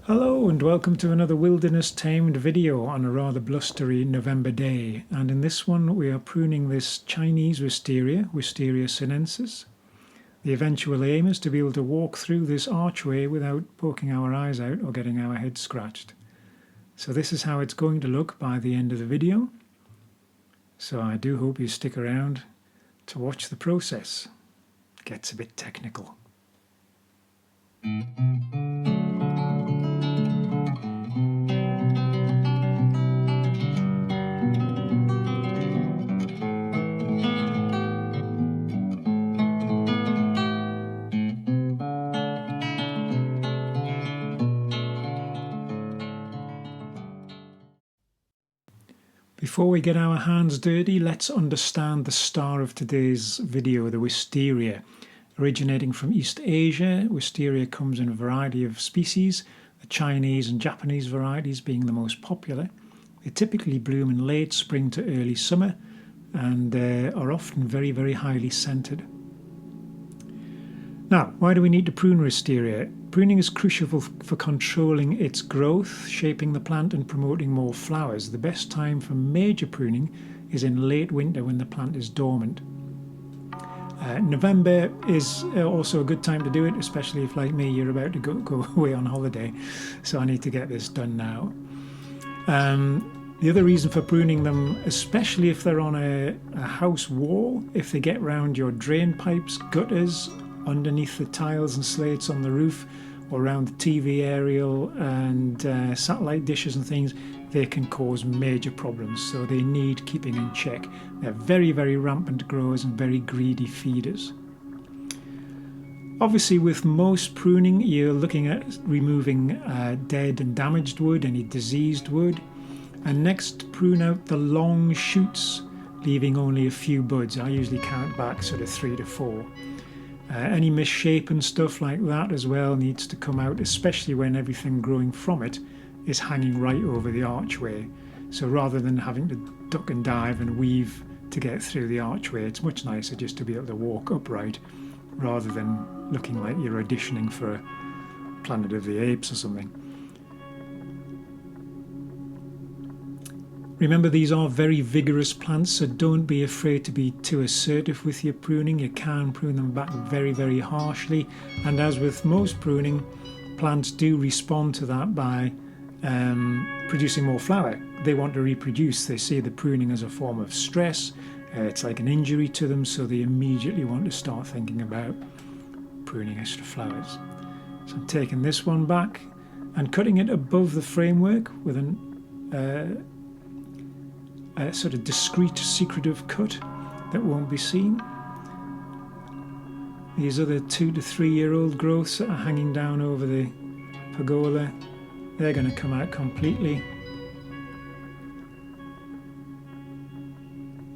Hello and welcome to another wilderness tamed video on a rather blustery November day, and in this one we are pruning this Chinese wisteria, Wisteria sinensis. The eventual aim is to be able to walk through this archway without poking our eyes out or getting our head scratched. So this is how it's going to look by the end of the video. So I do hope you stick around to watch the process. It gets a bit technical. Before we get our hands dirty, let's understand the star of today's video, the wisteria. Originating from East Asia, wisteria comes in a variety of species, the Chinese and Japanese varieties being the most popular. They typically bloom in late spring to early summer and are often very, very highly scented. Now, why do we need to prune wisteria? Pruning is crucial for controlling its growth, shaping the plant and promoting more flowers. The best time for major pruning is in late winter when the plant is dormant. November is also a good time to do it, especially if, like me, you're about to go away on holiday. So I need to get this done now. The other reason for pruning them, especially if they're on a house wall, if they get round your drain pipes, gutters, underneath the tiles and slates on the roof, or around the TV aerial and satellite dishes and things, they can cause major problems, so they need keeping in check. They're very, very rampant growers and very greedy feeders. Obviously, with most pruning, you're looking at removing dead and damaged wood, any diseased wood, and next prune out the long shoots, leaving only a few buds. I usually count back sort of 3 to 4. Any misshapen stuff like that as well needs to come out, especially when everything growing from it is hanging right over the archway. So rather than having to duck and dive and weave to get through the archway, it's much nicer just to be able to walk upright rather than looking like you're auditioning for a Planet of the Apes or something. Remember, these are very vigorous plants, so don't be afraid to be too assertive with your pruning. You can prune them back very, very harshly, and as with most pruning, plants do respond to that by producing more flower. They want to reproduce. They see the pruning as a form of stress. It's like an injury to them, so they immediately want to start thinking about pruning extra flowers. So I'm taking this one back and cutting it above the framework with a sort of discreet, secretive cut that won't be seen. These other 2 to 3 year old growths that are hanging down over the pergola, they're going to come out completely.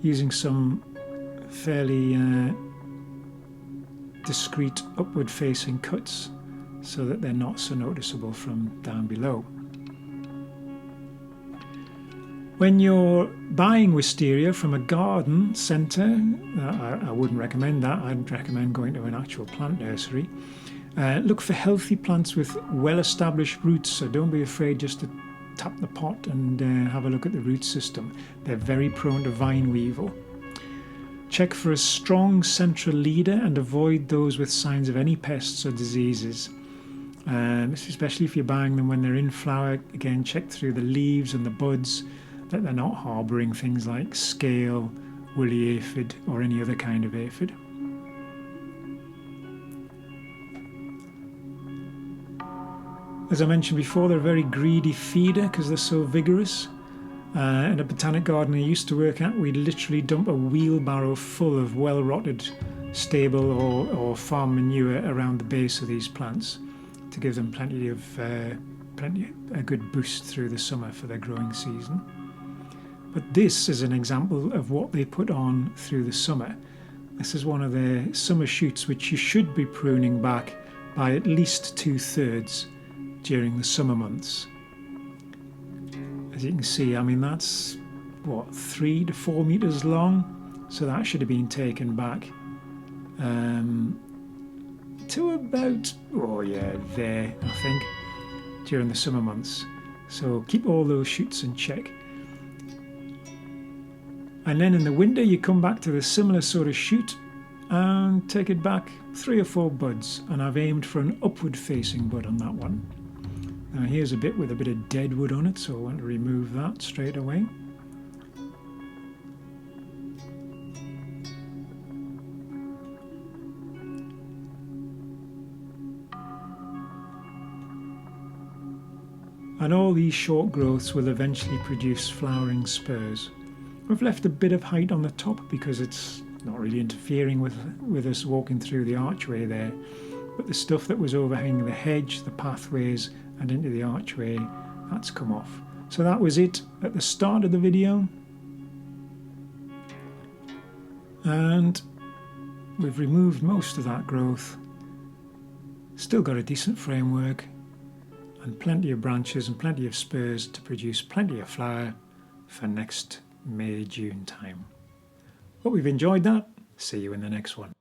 Using some fairly discreet upward facing cuts so that they're not so noticeable from down below. When you're buying wisteria from a garden centre, I wouldn't recommend that. I'd recommend going to an actual plant nursery. Look for healthy plants with well-established roots, so don't be afraid just to tap the pot and have a look at the root system. They're very prone to vine weevil. Check for a strong central leader and avoid those with signs of any pests or diseases. Especially if you're buying them when they're in flower. Again, check through the leaves and the buds that they're not harbouring things like scale, woolly aphid or any other kind of aphid. As I mentioned before, they're a very greedy feeder because they're so vigorous. In a botanic garden I used to work at, we'd literally dump a wheelbarrow full of well-rotted stable or farm manure around the base of these plants to give them a good boost through the summer for their growing season. But this is an example of what they put on through the summer. This is one of their summer shoots, which you should be pruning back by at least 2/3 during the summer months. As you can see, I mean, that's what, 3 to 4 meters long, so that should have been taken back to about, oh yeah, there, I think, during the summer months. So keep all those shoots in check. And then in the winter you come back to the similar sort of shoot and take it back 3 or 4 buds, and I've aimed for an upward facing bud on that one. Now here's a bit with a bit of dead wood on it, so I want to remove that straight away. And all these short growths will eventually produce flowering spurs. We've left a bit of height on the top because it's not really interfering with us walking through the archway there. But the stuff that was overhanging the hedge, the pathways and into the archway, that's come off. So that was it at the start of the video. And we've removed most of that growth. Still got a decent framework and plenty of branches and plenty of spurs to produce plenty of flower for next May-June time. Hope you've enjoyed that. See you in the next one.